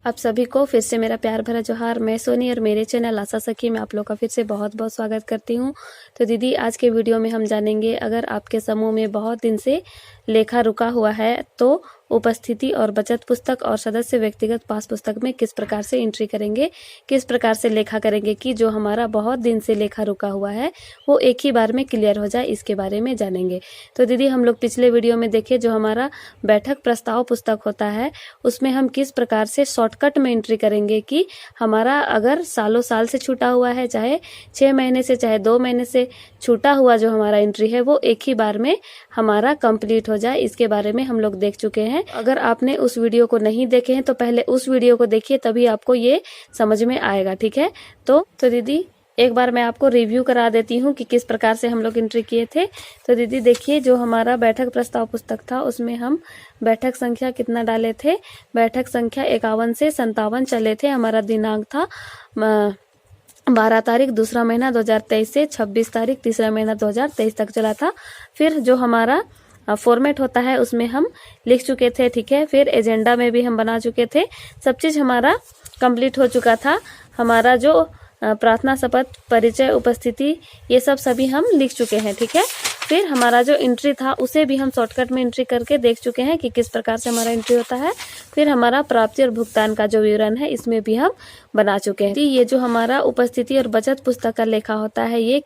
आप सभी को फिर से मेरा प्यार भरा जोहार। मैं सोनी और मेरे चैनल आशा सखी में आप लोग का फिर से बहुत बहुत स्वागत करती हूँ। तो दीदी, आज के वीडियो में हम जानेंगे, अगर आपके समूह में बहुत दिन से लेखा रुका हुआ है तो उपस्थिति और बचत पुस्तक और सदस्य व्यक्तिगत पास पुस्तक में किस प्रकार से एंट्री करेंगे, किस प्रकार से लेखा करेंगे कि जो हमारा बहुत दिन से लेखा रुका हुआ है वो एक ही बार में क्लियर हो जाए, इसके बारे में जानेंगे। तो दीदी, हम लोग पिछले वीडियो में देखे जो हमारा बैठक प्रस्ताव पुस्तक होता है उसमें हम किस प्रकार से शॉर्टकट में एंट्री करेंगे कि हमारा अगर सालों साल से छूटा हुआ है, चाहे 6 महीने से चाहे 2 महीने से छूटा हुआ जो हमारा एंट्री है वो एक ही बार में हमारा कंप्लीट हो जाए, इसके बारे में हम लोग देख चुके हैं। अगर आपने उस वीडियो को नहीं देखे हैं तो पहले उस वीडियो को देखिए, तभी आपको ये समझ में आएगा। ठीक है, तो दीदी एक बार मैं आपको रिव्यू करा देती हूँ कि किस प्रकार से हम लोग एंट्री किए थे। तो दीदी देखिए, जो हमारा बैठक प्रस्ताव पुस्तक था उसमें हम बैठक संख्या कितना डाले थे, बैठक संख्या 51 से 57 चले थे। हमारा दिनांक था 12 तारीख दूसरा महीना 2023 से 26 तारीख तीसरा महीना 2023 तक चला था। फिर जो हमारा फॉर्मेट होता है उसमें हम लिख चुके थे। ठीक है, फिर एजेंडा में भी हम बना चुके थे, सब चीज हमारा कंप्लीट हो चुका था। हमारा जो प्रार्थना, शपथ, परिचय, उपस्थिति, ये सब सभी हम लिख चुके हैं। ठीक है, फिर हमारा जो एंट्री था उसे भी हम शॉर्टकट में एंट्री करके देख चुके हैं कि किस प्रकार से हमारा एंट्री होता है। फिर हमारा प्राप्ति और भुगतान का जो विवरण है इसमें भी हम बना चुके हैं। ये जो हमारा उपस्थिति और बचत पुस्तक का लेखा होता है ये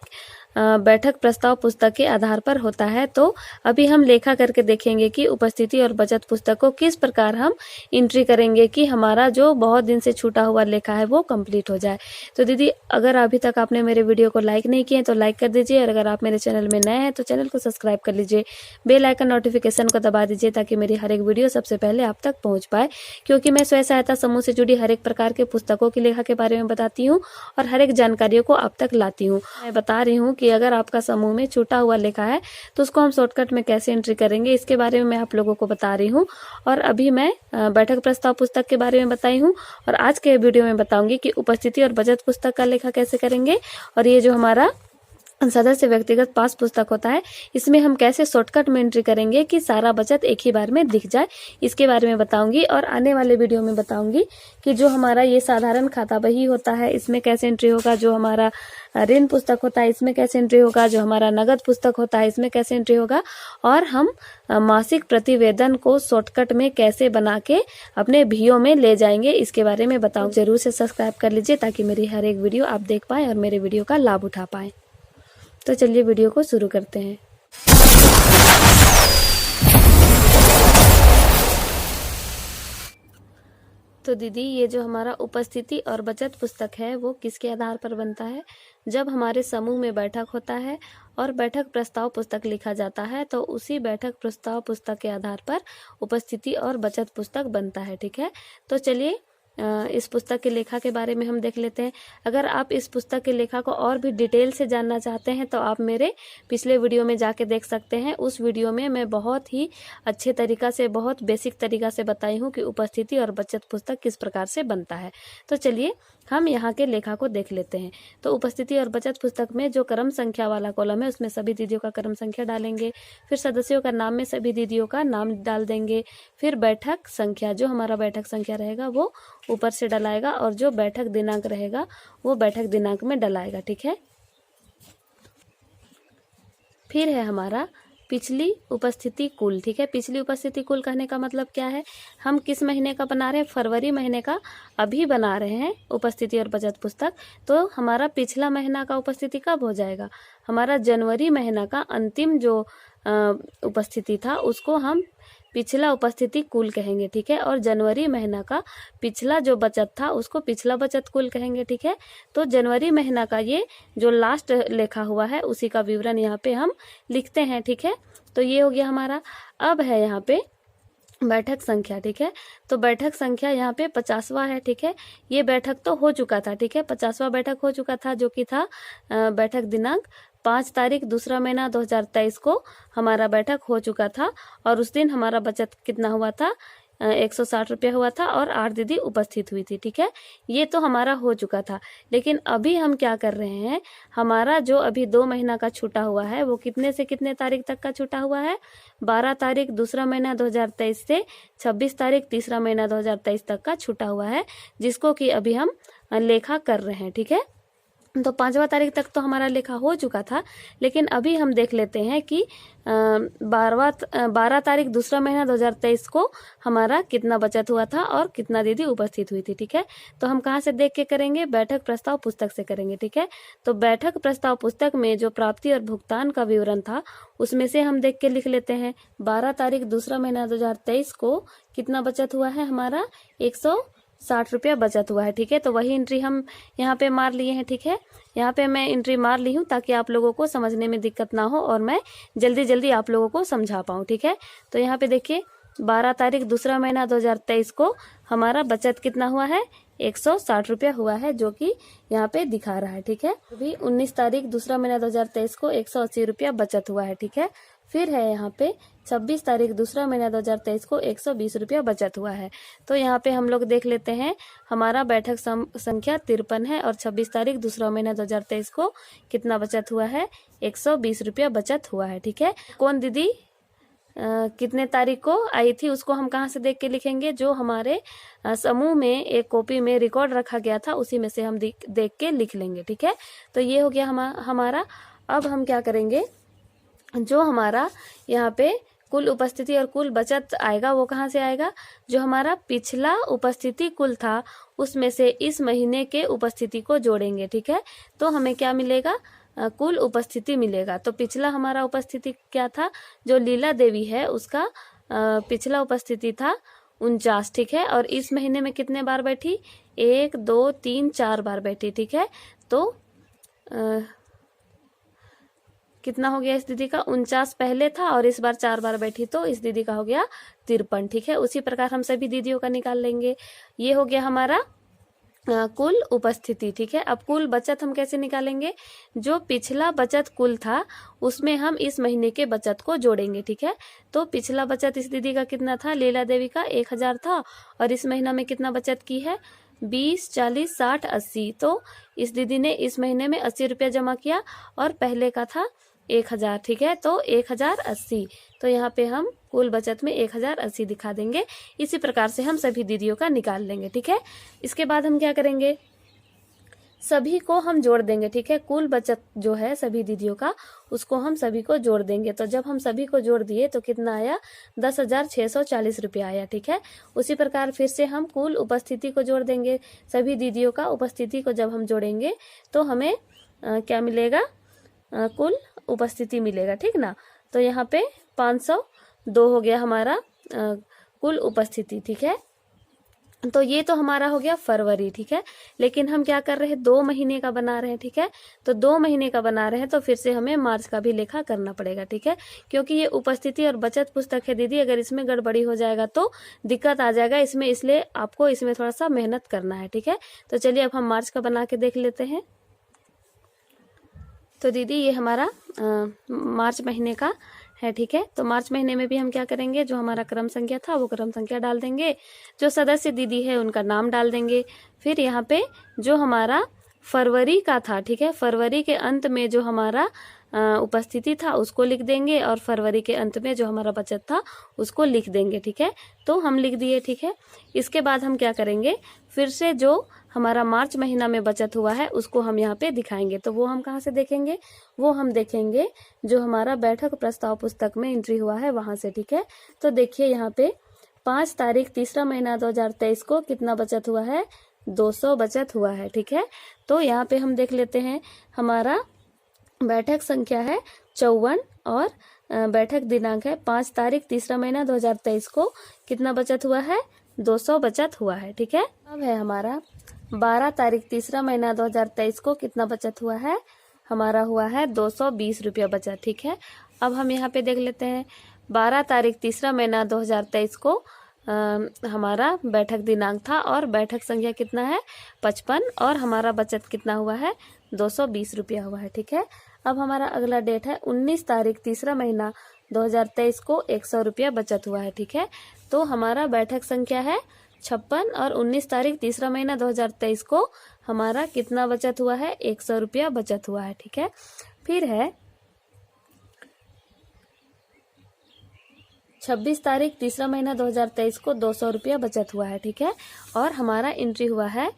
बैठक प्रस्ताव पुस्तक के आधार पर होता है। तो अभी हम लेखा करके देखेंगे कि उपस्थिति और बचत पुस्तक को किस प्रकार हम एंट्री करेंगे कि हमारा जो बहुत दिन से छूटा हुआ लेखा है वो कंप्लीट हो जाए। तो दीदी, अगर अभी तक आपने मेरे वीडियो को लाइक नहीं किए तो लाइक कर दीजिए, और अगर आप मेरे चैनल में नए हैं तो चैनल को सब्सक्राइब कर लीजिए, बेल आइकन नोटिफिकेशन को दबा दीजिए ताकि मेरी हर एक वीडियो सबसे पहले आप तक पहुंच पाए। क्योंकि मैं स्वयं सहायता समूह से जुड़ी हर एक प्रकार के पुस्तकों की लेखा के बारे में बताती हूँ और हर एक जानकारियों को आप तक लाती हूँ। मैं बता रही हूँ कि अगर आपका समूह में छूटा हुआ लेखा है तो उसको हम शॉर्टकट में कैसे एंट्री करेंगे, इसके बारे में मैं आप लोगों को बता रही हूँ। और अभी मैं बैठक प्रस्ताव पुस्तक के बारे में बताई हूँ, और आज के वीडियो में बताऊंगी कि उपस्थिति और बचत पुस्तक का लेखा कैसे करेंगे, और ये जो हमारा सदस्य व्यक्तिगत पास पुस्तक होता है इसमें हम कैसे शॉर्टकट में एंट्री करेंगे कि सारा बचत एक ही बार में दिख जाए, इसके बारे में बताऊंगी। और आने वाले वीडियो में बताऊंगी कि जो हमारा ये साधारण खाता बही होता है इसमें कैसे एंट्री होगा, जो हमारा ऋण पुस्तक होता है इसमें कैसे एंट्री होगा, जो हमारा नगद पुस्तक होता है इसमें कैसे एंट्री होगा, और हम मासिक प्रतिवेदन को शॉर्टकट में कैसे बना के अपने वीडियो में ले जाएंगे, इसके बारे में बताऊं। जरूर से सब्सक्राइब कर लीजिए ताकि मेरी हर एक वीडियो आप देख पाए और मेरे वीडियो का लाभ उठा पाए। तो चलिए वीडियो को शुरू करते हैं। तो दीदी, ये जो हमारा उपस्थिति और बचत पुस्तक है वो किसके आधार पर बनता है, जब हमारे समूह में बैठक होता है और बैठक प्रस्ताव पुस्तक लिखा जाता है तो उसी बैठक प्रस्ताव पुस्तक के आधार पर उपस्थिति और बचत पुस्तक बनता है। ठीक है, तो चलिए इस पुस्तक के लेखा के बारे में हम देख लेते हैं। अगर आप इस पुस्तक के लेखा को और भी डिटेल से जानना चाहते हैं तो आप मेरे पिछले वीडियो में जाके देख सकते हैं। उस वीडियो में मैं बहुत ही अच्छे तरीका से, बहुत बेसिक तरीका से बताई हूँ कि उपस्थिति और बचत पुस्तक किस प्रकार से बनता है। तो चलिए हम यहाँ के लेखा को देख लेते हैं। तो उपस्थिति और बचत पुस्तक में जो क्रम संख्या वाला कॉलम है उसमें सभी दीदियों का क्रम संख्या डालेंगे, फिर सदस्यों का नाम में सभी दीदियों का नाम डाल देंगे, फिर बैठक संख्या, जो हमारा बैठक संख्या रहेगा वो ऊपर से डलाएगा, और जो बैठक दिनांक रहेगा वो बैठक दिनांक में डलाएगा। ठीक है, फिर है हमारा पिछली उपस्थिति कुल। ठीक है, पिछली उपस्थिति कुल कहने का मतलब क्या है, हम किस महीने का बना रहे हैं, फरवरी महीने का अभी बना रहे हैं उपस्थिति और बचत पुस्तक। तो हमारा पिछला महीना का उपस्थिति कब हो जाएगा, हमारा जनवरी महीना का अंतिम जो उपस्थिति था उसको हम पिछला उपस्थिति कुल कहेंगे। ठीक है, और जनवरी महीना का पिछला जो बचत था उसको पिछला बचत कुल कहेंगे। ठीक है, तो जनवरी महीना का ये जो लास्ट लिखा हुआ है उसी का विवरण यहाँ पे हम लिखते हैं। ठीक है, तो ये हो गया हमारा। अब है यहाँ पे बैठक संख्या। ठीक है, तो बैठक संख्या यहाँ पे 50वां है। ठीक है, ये बैठक तो हो चुका था। ठीक है, 50वां बैठक हो चुका था जो कि था बैठक दिनांक 5 तारीख दूसरा महीना 2023 को हमारा बैठक हो चुका था, और उस दिन हमारा बचत कितना हुआ था, 160 रुपया हुआ था और 8 दीदी उपस्थित हुई थी। ठीक है, ये तो हमारा हो चुका था। लेकिन अभी हम क्या कर रहे हैं, हमारा जो अभी 2 महीना का छूटा हुआ है वो कितने से कितने तारीख तक का छूटा हुआ है, 12 तारीख दूसरा महीना 2023 से 26 तारीख तीसरा महीना 2023 तक का छूटा हुआ है, जिसको कि अभी हम लेखा कर रहे हैं। ठीक है, तो 5वां तारीख तक तो हमारा लेखा हो चुका था, लेकिन अभी हम देख लेते हैं कि 12 तारीख दूसरा महीना 2023 को हमारा कितना बचत हुआ था और कितना दीदी उपस्थित हुई थी। ठीक है, तो हम कहाँ से देख के करेंगे, बैठक प्रस्ताव पुस्तक से करेंगे। ठीक है, तो बैठक प्रस्ताव पुस्तक में जो प्राप्ति और भुगतान का विवरण था उसमें से हम देख के लिख लेते हैं। 12 तारीख दूसरा महीना 2023 को कितना बचत हुआ है, हमारा 160 रुपया बचत हुआ है। ठीक है, तो वही एंट्री हम यहाँ पे मार लिए हैं। ठीक है, यहाँ पे मैं एंट्री मार ली हूँ ताकि आप लोगों को समझने में दिक्कत ना हो और मैं जल्दी जल्दी आप लोगों को समझा पाऊँ। ठीक है, तो यहाँ पे देखिए 12 तारीख दूसरा महीना 2023 को हमारा बचत कितना हुआ है, 160 रुपया हुआ है, जो कि यहाँ पे दिखा रहा है। ठीक है, अभी 19 तारीख दूसरा महीना 2023 को 180 रुपया बचत हुआ है। ठीक है, फिर है यहाँ पे 26 तारीख दूसरा महीना 2023 को 120 रुपया बचत हुआ है। तो यहाँ पे हम लोग देख लेते हैं, हमारा बैठक संख्या 53 है और 26 तारीख दूसरा महीना 2023 को कितना बचत हुआ है, 120 रुपया बचत हुआ है। ठीक है, कौन दीदी कितने तारीख को आई थी उसको हम कहाँ से देख के लिखेंगे, जो हमारे समूह में एक कॉपी में रिकॉर्ड रखा गया था उसी में से हम देख के लिख लेंगे। ठीक है, तो ये हो गया हमारा। अब हम क्या करेंगे, जो हमारा यहाँ पे कुल उपस्थिति और कुल बचत आएगा वो कहाँ से आएगा, जो हमारा पिछला उपस्थिति कुल था उसमें से इस महीने के उपस्थिति को जोड़ेंगे। ठीक है, तो हमें क्या मिलेगा, कुल उपस्थिति मिलेगा। तो पिछला हमारा उपस्थिति क्या था, जो लीला देवी है उसका पिछला उपस्थिति था 49। ठीक है, और इस महीने में कितने बार बैठी, 1 2 3 4 बार बैठी। ठीक है, तो कितना हो गया इस दीदी का, 49 पहले था और इस बार 4 बार बैठी, तो इस दीदी का हो गया 53। ठीक है, उसी प्रकार हम सभी दीदियों का निकाल लेंगे। ये हो गया हमारा कुल उपस्थिति। ठीक है, अब कुल बचत हम कैसे निकालेंगे, जो पिछला बचत कुल था उसमें हम इस महीने के बचत को जोड़ेंगे। ठीक है, तो पिछला बचत इस दीदी का कितना था, लीला देवी का 1000 था और इस महीना में कितना बचत की है, 20 40 60 80। तो इस दीदी ने इस महीने में 80 रुपया जमा किया और पहले का था 1000। ठीक है, तो 1080। तो यहाँ पे हम कुल बचत में 1080 दिखा देंगे। इसी प्रकार से हम सभी दीदियों का निकाल लेंगे। ठीक है, इसके बाद हम क्या करेंगे, सभी को हम जोड़ देंगे। ठीक है, कुल बचत जो है सभी दीदियों का उसको हम सभी को जोड़ देंगे। तो जब हम सभी को जोड़ दिए तो कितना आया, 10,640 रुपया आया। ठीक है, उसी प्रकार फिर से हम कुल उपस्थिति को जोड़ देंगे। सभी दीदियों का उपस्थिति को जब हम जोड़ेंगे तो हमें क्या मिलेगा, कुल उपस्थिति मिलेगा। ठीक ना, तो यहाँ पे 502 हो गया हमारा कुल उपस्थिति। ठीक है, तो ये तो हमारा हो गया फरवरी। ठीक है, लेकिन हम क्या कर रहे हैं, 2 महीने का बना रहे हैं। ठीक है, तो 2 महीने का बना रहे हैं तो फिर से हमें मार्च का भी लेखा करना पड़ेगा। ठीक है, क्योंकि ये उपस्थिति और बचत पुस्तक है दीदी, अगर इसमें गड़बड़ी हो जाएगा तो दिक्कत आ जाएगा इसमें, इसलिए आपको इसमें थोड़ा सा मेहनत करना है। ठीक है, तो चलिए अब हम मार्च का बना के देख लेते हैं। तो दीदी ये हमारा मार्च महीने का है। ठीक है, तो मार्च महीने में भी हम क्या करेंगे, जो हमारा क्रम संख्या था वो क्रम संख्या डाल देंगे, जो सदस्य दीदी है उनका नाम डाल देंगे। फिर यहाँ पे जो हमारा फरवरी का था, ठीक है, फरवरी के अंत में जो हमारा उपस्थिति था उसको लिख देंगे और फरवरी के अंत में जो हमारा बचत था उसको लिख देंगे। ठीक है, तो हम लिख दिए। ठीक है, इसके बाद हम क्या करेंगे, फिर से जो हमारा मार्च महीना में बचत हुआ है उसको हम यहाँ पे दिखाएंगे। तो वो हम कहाँ से देखेंगे, वो हम देखेंगे जो हमारा बैठक प्रस्ताव पुस्तक में एंट्री हुआ है वहां से। ठीक है, तो देखिए यहाँ पे 5 तारीख तीसरा महीना 2023 को कितना बचत हुआ है, 200 बचत हुआ है। ठीक है, तो यहाँ पे हम देख लेते हैं, हमारा बैठक संख्या है 54 और बैठक दिनांक है 5 तारीख तीसरा महीना 2023 को कितना बचत हुआ है, 200 बचत हुआ है। ठीक है, अब है हमारा 12 तारीख तीसरा महीना 2023 को कितना बचत हुआ है, हमारा हुआ है 220 रुपया बचत। ठीक है, अब हम यहाँ पे देख लेते हैं 12 तारीख तीसरा महीना 2023 को हमारा बैठक दिनांक था और बैठक संख्या कितना है 55 और हमारा बचत कितना हुआ है 220 रुपया हुआ है। ठीक है, अब हमारा अगला डेट है 19 तारीख तीसरा महीना 2023 को 100 रुपया बचत हुआ है। ठीक है, तो हमारा बैठक संख्या है 56 और 19 तारीख तीसरा महीना 2023 को हमारा कितना बचत हुआ है? 100 रुपया बचत हुआ है। ठीक है, फिर है 26 तारीख तीसरा महीना 2023 को 200 रुपया बचत हुआ है। ठीक है, और हमारा एंट्री हुआ है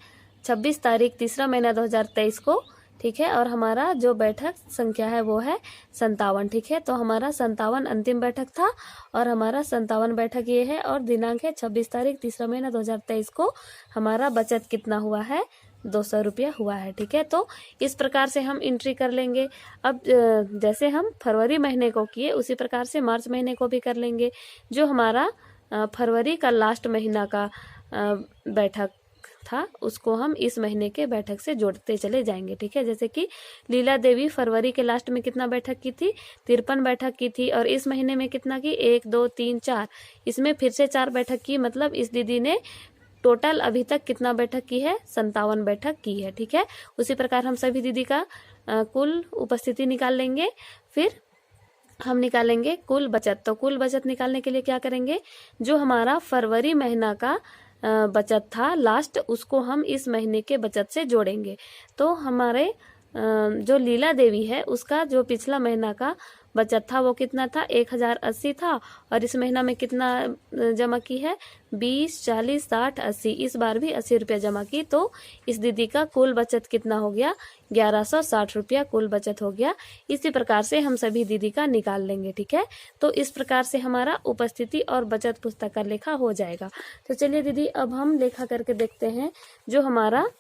26 तारीख तीसरा महीना 2023 को। ठीक है, और हमारा जो बैठक संख्या है वो है 57। ठीक है, तो हमारा 57 अंतिम बैठक था और हमारा 57 बैठक ये है और दिनांक है 26 तारीख तीसरा महीना 2023 को हमारा बचत कितना हुआ है? 200 रुपया हुआ है। ठीक है, तो इस प्रकार से हम एंट्री कर लेंगे। अब जैसे हम फरवरी महीने को किए उसी प्रकार से मार्च महीने को भी कर लेंगे। जो हमारा फरवरी का लास्ट महीना का बैठक था उसको हम इस महीने के बैठक से जोड़ते चले जाएंगे। ठीक है, जैसे कि लीला देवी फरवरी के लास्ट में कितना बैठक की थी? 53 बैठक की थी और इस महीने में कितना की? 1 2 3 4, इसमें फिर से 4 बैठक की, मतलब इस दीदी ने टोटल अभी तक कितना बैठक की है? 57 बैठक की है। ठीक है, उसी प्रकार हम सभी दीदी का कुल उपस्थिति निकाल लेंगे, फिर हम निकालेंगे कुल बचत। तो कुल बचत निकालने के लिए क्या करेंगे? जो हमारा फरवरी महीना का बचत था लास्ट, उसको हम इस महीने के बचत से जोड़ेंगे। तो हमारे जो लीला देवी है उसका जो पिछला महीना का बचत था वो कितना था? 1080 था और इस महीना में कितना जमा की है? 20 40 60 80, इस बार भी 80 रुपया जमा की। तो इस दीदी का कुल बचत कितना हो गया? 1160 रुपया कुल बचत हो गया। इसी प्रकार से हम सभी दीदी का निकाल लेंगे। ठीक है, तो इस प्रकार से हमारा उपस्थिति और बचत पुस्तक का लेखा हो जाएगा। तो चलिए दीदी अब हम लेखा करके देखते हैं जो हमारा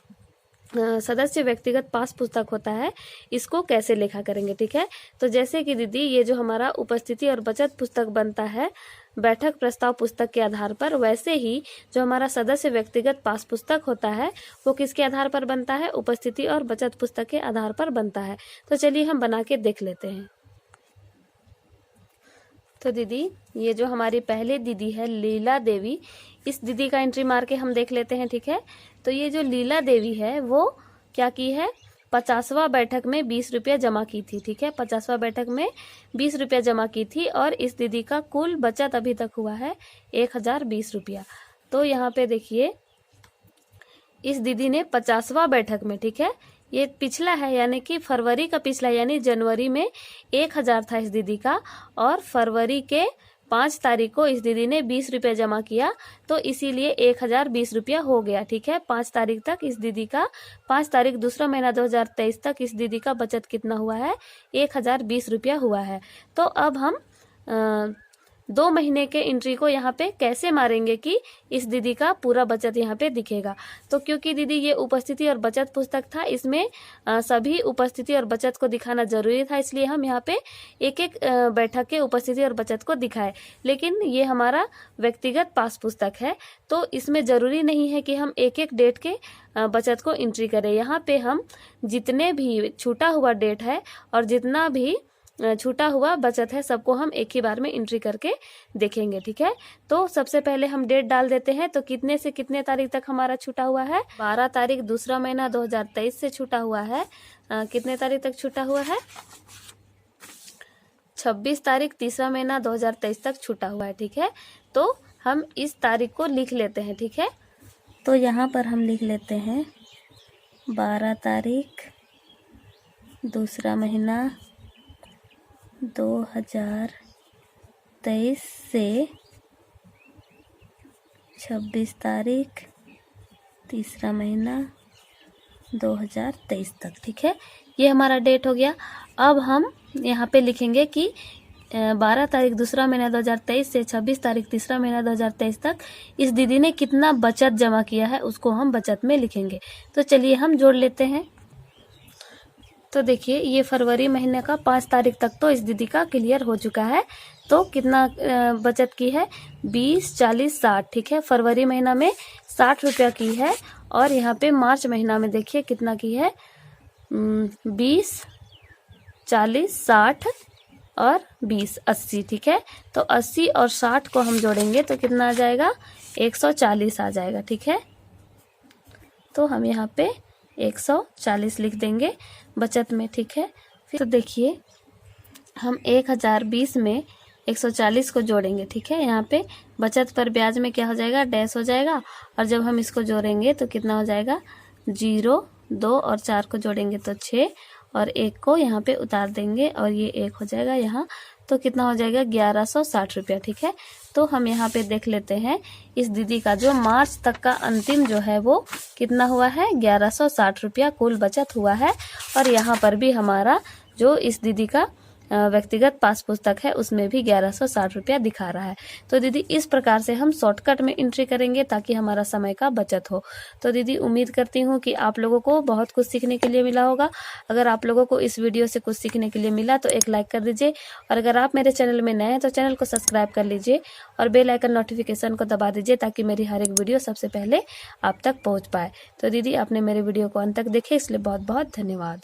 सदस्य व्यक्तिगत पास पुस्तक होता है इसको कैसे लेखा करेंगे। ठीक है, तो जैसे कि दीदी ये जो हमारा उपस्थिति और बचत पुस्तक बनता है बैठक प्रस्ताव पुस्तक के आधार पर, वैसे ही जो हमारा सदस्य व्यक्तिगत पास पुस्तक होता है वो किसके आधार पर बनता है? उपस्थिति और बचत पुस्तक के आधार पर बनता है। तो चलिए हम बना के देख लेते हैं। तो दीदी ये जो हमारी पहले दीदी है लीला देवी, इस दीदी का एंट्री मार के हम देख लेते हैं। ठीक है, तो ये जो लीला देवी है वो क्या की है? 50वां बैठक में 20 रुपया जमा की थी। ठीक है, 50वां बैठक में 20 रुपया जमा की थी और इस दीदी का कुल बचत अभी तक हुआ है 1020 रुपया। तो यहाँ पे देखिए इस दीदी ने 50वां बैठक में, ठीक है, ये पिछला है यानी कि फरवरी का पिछला, यानी जनवरी में 1000 था इस दीदी का और फरवरी के 5 तारीख को इस दीदी ने 20 रुपया जमा किया, तो इसीलिए 1020 रुपया हो गया। ठीक है, 5 तारीख तक इस दीदी का, 5 तारीख दूसरा महीना 2023 तक इस दीदी का बचत कितना हुआ है? 1020 रुपया हुआ है। तो अब हम 2 महीने के एंट्री को यहाँ पे कैसे मारेंगे कि इस दीदी का पूरा बचत यहाँ पे दिखेगा। तो क्योंकि दीदी ये उपस्थिति और बचत पुस्तक था, इसमें सभी उपस्थिति और बचत को दिखाना जरूरी था, इसलिए हम यहाँ पे एक एक बैठक के उपस्थिति और बचत को दिखाए। लेकिन ये हमारा व्यक्तिगत पास पुस्तक है तो इसमें जरूरी नहीं है कि हम एक एक डेट के बचत को एंट्री करें। यहाँ पे हम जितने भी छूटा हुआ डेट है और जितना भी छूटा हुआ बचत है सबको हम एक ही बार में एंट्री करके देखेंगे। ठीक है, तो सबसे पहले हम डेट डाल देते हैं। तो कितने से कितने तारीख तक हमारा छूटा हुआ है? 12 तारीख दूसरा महीना 2023 से छूटा हुआ है। कितने तारीख तक छूटा हुआ है? 26 तारीख तीसरा महीना 2023 तक छूटा हुआ है। ठीक है, तो हम इस तारीख को लिख लेते हैं। ठीक है, तो यहाँ पर हम लिख लेते हैं 12 तारीख दूसरा महीना 2023 से 26 तारीख तीसरा महीना 2023 तक। ठीक है, ये हमारा डेट हो गया। अब हम यहाँ पे लिखेंगे कि 12 तारीख दूसरा महीना 2023 से 26 तारीख तीसरा महीना 2023 तक इस दीदी ने कितना बचत जमा किया है उसको हम बचत में लिखेंगे। तो चलिए हम जोड़ लेते हैं। तो देखिए ये फरवरी महीने का 5 तारीख तक तो इस दीदी का क्लियर हो चुका है। तो कितना बचत की है? 20 40 60। ठीक है, फरवरी महीना में 60 रुपया की है और यहाँ पे मार्च महीना में देखिए कितना की है? 20 40 60 और 20 80। ठीक है, तो 80 और 60 को हम जोड़ेंगे तो कितना आ जाएगा? 140 आ जाएगा। ठीक है, तो हम यहाँ पे 140 लिख देंगे बचत में। ठीक है, फिर तो देखिए हम 1020 में 140 को जोड़ेंगे। ठीक है, यहाँ पे बचत पर ब्याज में क्या हो जाएगा, डैश हो जाएगा। और जब हम इसको जोड़ेंगे तो कितना हो जाएगा, 0, 2 और 4 को जोड़ेंगे तो 6 और 1 को यहाँ पे उतार देंगे और ये 1 हो जाएगा यहाँ, तो कितना हो जाएगा 1160 रुपया। ठीक है, तो हम यहाँ पे देख लेते हैं इस दीदी का जो मार्च तक का अंतिम जो है वो कितना हुआ है, 1160 रुपया कुल बचत हुआ है। और यहाँ पर भी हमारा जो इस दीदी का व्यक्तिगत पास पुस्तक है उसमें भी 1160 रुपया दिखा रहा है। तो दीदी इस प्रकार से हम शॉर्टकट में एंट्री करेंगे ताकि हमारा समय का बचत हो। तो दीदी उम्मीद करती हूँ कि आप लोगों को बहुत कुछ सीखने के लिए मिला होगा। अगर आप लोगों को इस वीडियो से कुछ सीखने के लिए मिला तो एक लाइक कर दीजिए, और अगर आप मेरे चैनल में नए हैं तो चैनल को सब्सक्राइब कर लीजिए और बेल आइकन नोटिफिकेशन को दबा दीजिए ताकि मेरी हर एक वीडियो सबसे पहले आप तक पहुँच पाए। तो दीदी आपने मेरे वीडियो को अंत तक देखे इसलिए बहुत बहुत धन्यवाद।